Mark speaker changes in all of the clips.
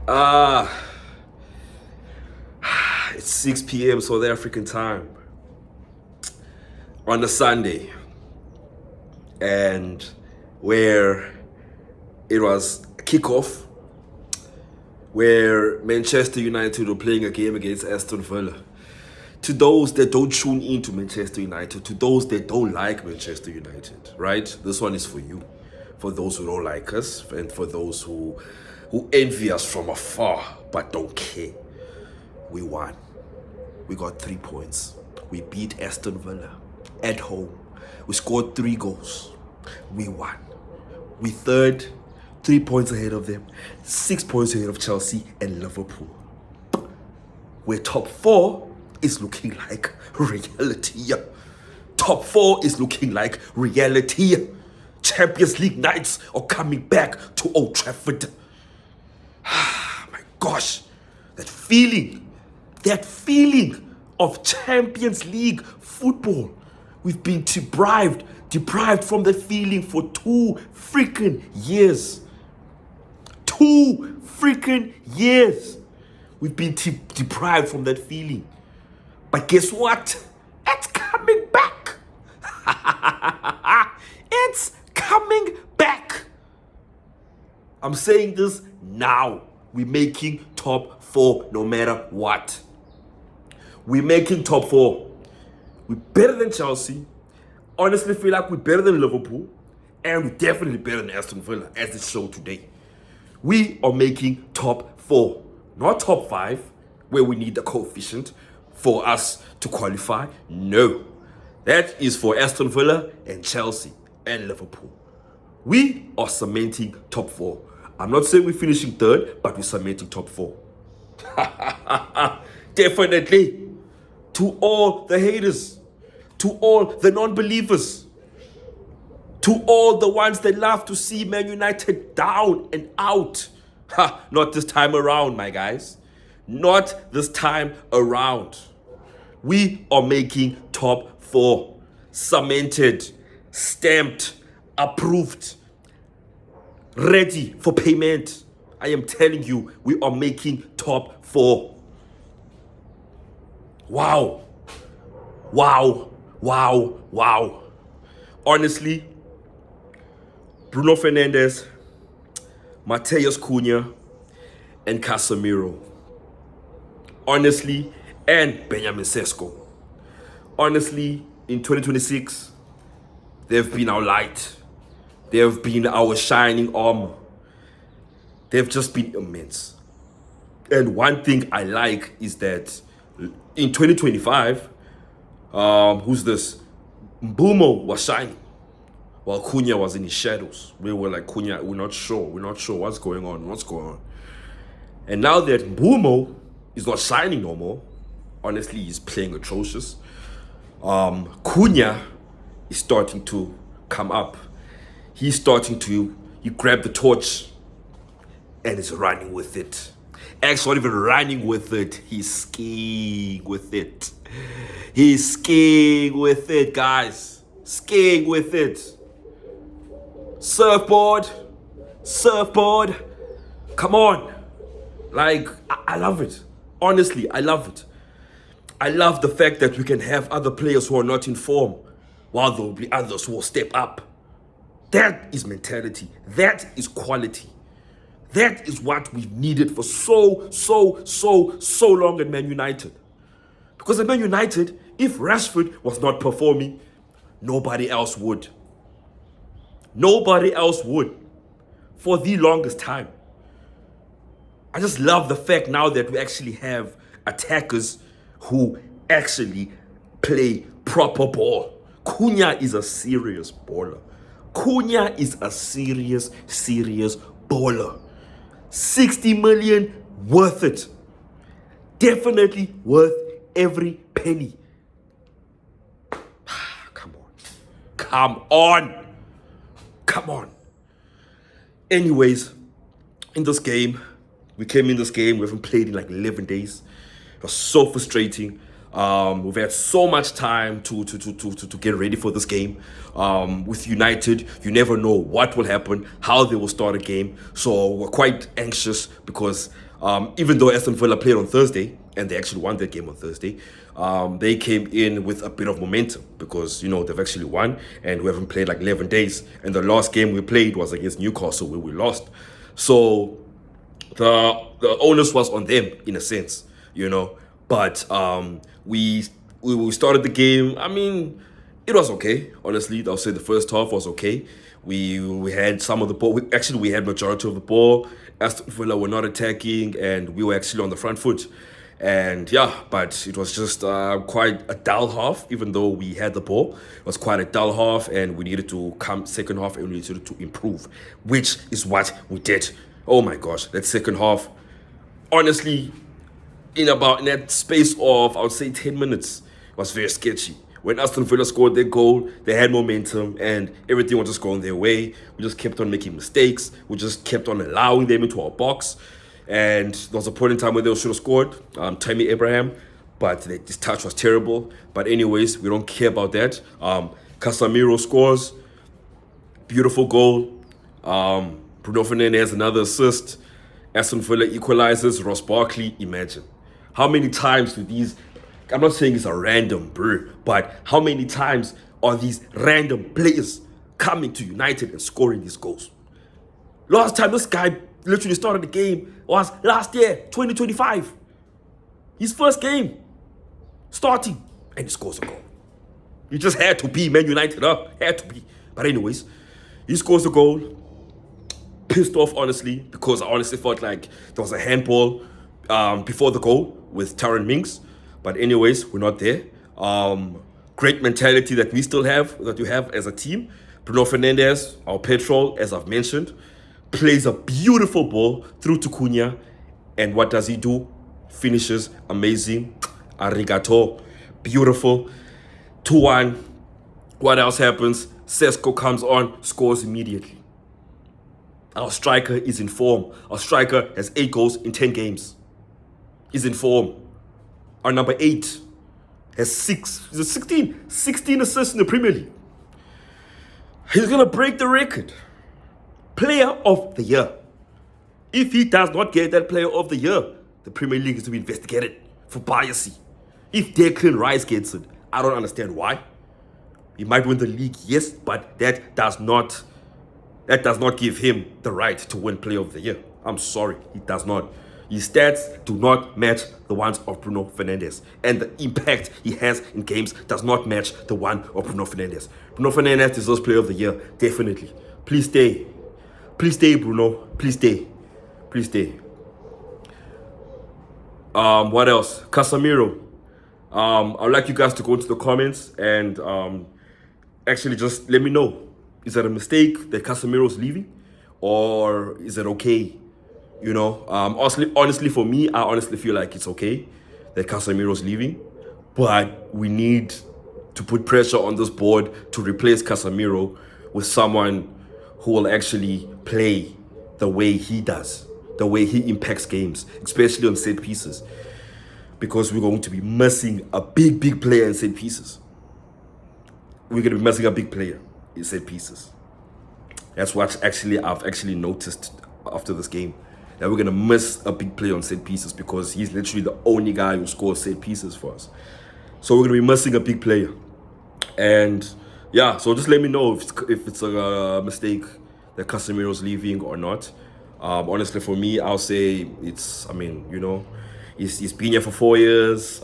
Speaker 1: Ah, it's 6 p.m. South African time on a Sunday, and where it was kickoff, where Manchester United were playing a game against Aston Villa. To those that don't tune into Manchester United, to those that don't like Manchester United, right? This one is for you. For those who don't like us, and for those who envy us from afar but don't care. We won. We got 3 points. We beat Aston Villa at home. We scored 3 goals. We won. We third, 3 points ahead of them, 6 points ahead of Chelsea and Liverpool. We're top 4 is looking like reality. Top 4 is looking like reality. Champions League nights are coming back to Old Trafford. My gosh, that feeling of Champions League football. We've been deprived from the feeling for 2 freaking years. 2 freaking years. We've been deprived from that feeling. But guess what? It's coming back. It's coming back. I'm saying this now. We're making top 4 no matter what. We're making top 4. We're better than Chelsea. Honestly, feel like we're better than Liverpool. And we're definitely better than Aston Villa, as it showed today. We are making top 4. Not top 5, where we need the coefficient for us to qualify. No. That is for Aston Villa and Chelsea and Liverpool. We are cementing top 4. I'm not saying we're finishing 3rd, but we're cementing top 4. Definitely. To all the haters, to all the non-believers, to all the ones that love to see Man United down and out. Not this time around, my guys. Not this time around. We are making top 4. Cemented, stamped, approved, ready for payment. I am telling you, we are making top 4. Wow. Wow. Wow. Wow. Honestly, Bruno Fernandes, Mateus Cunha, and Casemiro. Honestly, and Benjamin Sesko. Honestly, in 2026, they've been our light. They have been our shining armor. They've just been immense. And one thing I like is that in 2025, who's this? Mbumo was shining, while Cunha was in his shadows. We were like, Cunha, we're not sure what's going on. And now that Mbumo is not shining no more, honestly, he's playing atrocious. Cunha is starting to come up. He grabbed the torch and is running with it. Actually, not even running with it, he's skiing with it. He's skiing with it, guys. Skiing with it. Surfboard. Come on. Like, I love it. Honestly, I love it. I love the fact that we can have other players who are not in form, while there will be others who will step up. That is mentality. That is quality. That is what we've needed for so long at Man United. Because at Man United, if Rashford was not performing, nobody else would. Nobody else would. For the longest time. I just love the fact now that we actually have attackers who actually play proper ball. Cunha is a serious baller. Cunha is a serious baller. 60 million, worth it. Definitely worth every penny. Come on. Anyways, in this game, we came in this game, we haven't played in like 11 days. It was so frustrating. We've had so much time to get ready for this game. With United, you never know what will happen, how they will start a game. So we're quite anxious because even though Aston Villa played on Thursday, and they actually won that game on Thursday, they came in with a bit of momentum because, they've actually won and we haven't played like 11 days. And the last game we played was against Newcastle where we lost. So the onus was on them in a sense, But we started the game. I mean, it was okay. Honestly, I'll say the first half was okay. We had some of the ball. We had majority of the ball. Aston Villa were not attacking, and we were actually on the front foot. And but it was just quite a dull half, even though we had the ball. It was quite a dull half, and we needed to come second half, and we needed to improve, which is what we did. Oh my gosh, that second half, honestly, in that space of, I would say, 10 minutes, was very sketchy. When Aston Villa scored their goal, they had momentum and everything was just going their way. We just kept on making mistakes. We just kept on allowing them into our box. And there was a point in time where they should have scored, Tammy Abraham, but this touch was terrible. But anyways, we don't care about that. Casemiro scores, beautiful goal. Bruno Fernandes, another assist. Aston Villa equalizes. Ross Barkley, imagine. How many times do these, I'm not saying it's a random brew, but how many times are these random players coming to United and scoring these goals? Last time this guy literally started the game was last year, 2025. His first game, starting, and he scores a goal. You just had to be Man United, had to be. But anyways, he scores a goal. Pissed off, honestly, because I honestly felt like there was a handball before the goal with Taron Mings. But anyways, we're not there. Great mentality that we still have, that we have as a team. Bruno Fernandes, our petrol, as I've mentioned, plays a beautiful ball through to Cunha. And what does he do? Finishes amazing. Arigato. Beautiful. 2-1. What else happens? Sesko comes on, scores immediately. Our striker is in form. Our striker has 8 goals in 10 games. He's in form. Our number 8 has 16 assists in the Premier League. He's going to break the record. Player of the year. If he does not get that player of the year, the Premier League is to be investigated for bias. If Declan Rice gets it, I don't understand why. He might win the league, yes, but that does not give him the right to win player of the year. I'm sorry, he does not. His stats do not match the ones of Bruno Fernandes. And the impact he has in games does not match the one of Bruno Fernandes. Bruno Fernandes deserves player of the year, definitely. Please stay. Please stay, Bruno. Please stay. Please stay. What else? Casemiro. I'd like you guys to go into the comments and actually just let me know. Is that a mistake that Casemiro's leaving? Or is it okay? Honestly, for me, I honestly feel like it's okay that Casemiro's leaving. But we need to put pressure on this board to replace Casemiro with someone who will actually play the way he does, the way he impacts games, especially on set pieces. Because we're going to be missing a big player in set pieces. We're going to be missing a big player in set pieces. That's what I've actually noticed after this game. That we're going to miss a big player on set pieces because he's literally the only guy who scores set pieces for us. So we're going to be missing a big player. And so just let me know if it's a mistake that Casemiro's leaving or not. Honestly, for me, I'll say it's he's been here for 4 years.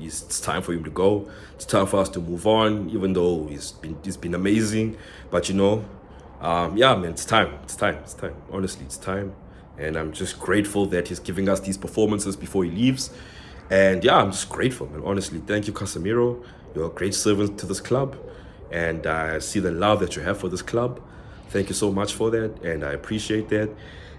Speaker 1: It's time for him to go. It's time for us to move on, even though he's been amazing. But it's time. Honestly, it's time. And I'm just grateful that he's giving us these performances before he leaves. And I'm just grateful, man. Honestly, thank you, Casemiro. You're a great servant to this club. And I see the love that you have for this club. Thank you so much for that. And I appreciate that.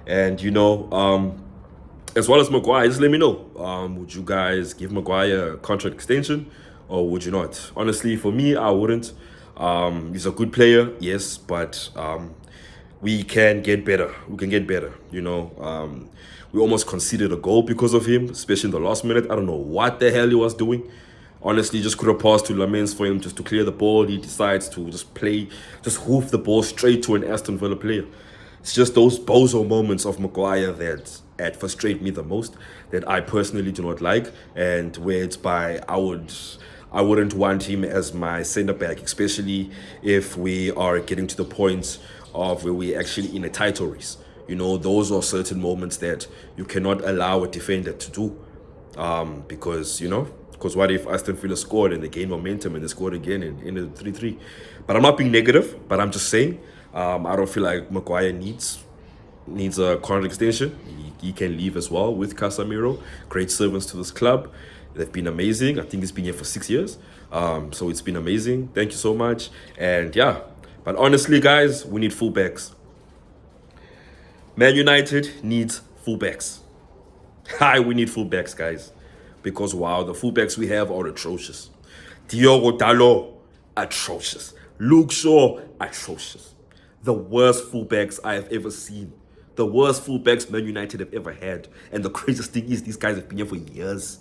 Speaker 1: And, as well as Maguire, just let me know. Would you guys give Maguire a contract extension or would you not? Honestly, for me, I wouldn't. He's a good player, yes, but we can get better. We can get better, We almost conceded a goal because of him, especially in the last minute. I don't know what the hell he was doing. Honestly, just could have passed to Lamens for him just to clear the ball. He decides to just hoof the ball straight to an Aston Villa player. It's just those bozo moments of Maguire that frustrate me the most, that I personally do not like, and where it's by I wouldn't want him as my centre back, especially if we are getting to the point of where we're actually in a title race. You know, those are certain moments that you cannot allow a defender to do. Because what if Aston Villa scored and they gained momentum and they scored again in the 3-3? But I'm not being negative, but I'm just saying, I don't feel like Maguire needs a contract extension. He can leave as well with Casemiro. Great servants to this club. They've been amazing. I think he's been here for 6 years. So it's been amazing. Thank you so much. And yeah, but honestly, guys, we need fullbacks. Man United needs fullbacks. Hi, we need fullbacks, guys. Because, wow, the fullbacks we have are atrocious. Diogo Dalot, atrocious. Luke Shaw, atrocious. The worst fullbacks I have ever seen. The worst fullbacks Man United have ever had. And the craziest thing is these guys have been here for years.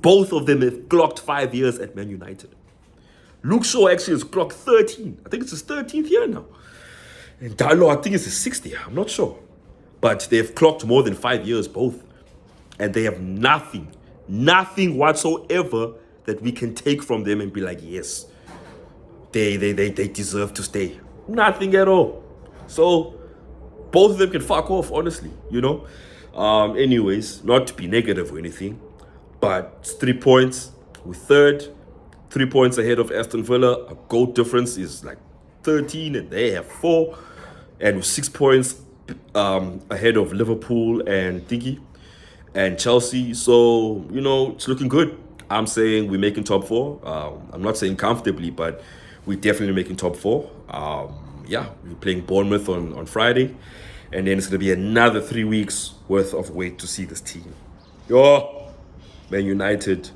Speaker 1: Both of them have clocked 5 years at Man United. Luke Shaw actually has clocked 13. I think it's his 13th year now. And Dalot, I think it's his 6th year. I'm not sure. But they've clocked more than 5 years both. And they have nothing whatsoever that we can take from them and be like, yes, they deserve to stay. Nothing at all. So both of them can fuck off, honestly, Anyways, not to be negative or anything, but it's 3 points. We're third, 3 points ahead of Aston Villa. Our goal difference is like 13 and they have 4. And we're 6 points ahead of Liverpool and Chelsea. So, it's looking good. I'm saying we're making top 4. I'm not saying comfortably, but we're definitely making top 4. We're playing Bournemouth on Friday. And then it's going to be another 3 weeks worth of wait to see this team. Man United,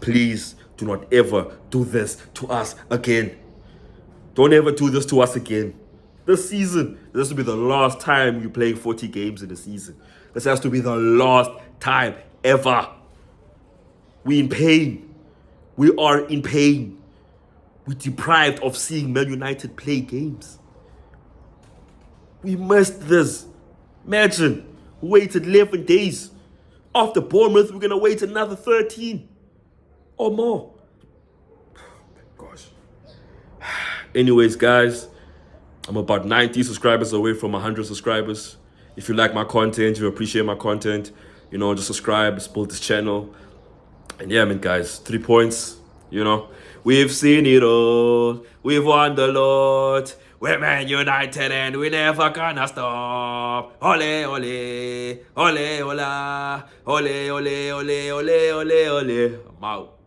Speaker 1: please do not ever do this to us again. Don't ever do this to us again. This season, this will be the last time you play 40 games in the season. This has to be the last time ever. We're in pain. We are in pain. We're deprived of seeing Man United play games. We missed this. Imagine, we waited 11 days. After Bournemouth, we're going to wait another 13 or more. Oh my gosh. Anyways, guys, I'm about 90 subscribers away from 100 subscribers. If you like my content, you appreciate my content, just subscribe, support this channel. And yeah, man, guys, 3 points, We've seen it all. We've won the lot. We're Man United and we never gonna stop. Ole, ole, ole, ola. Ole, ole, ole, ole, ole, ole. I'm out.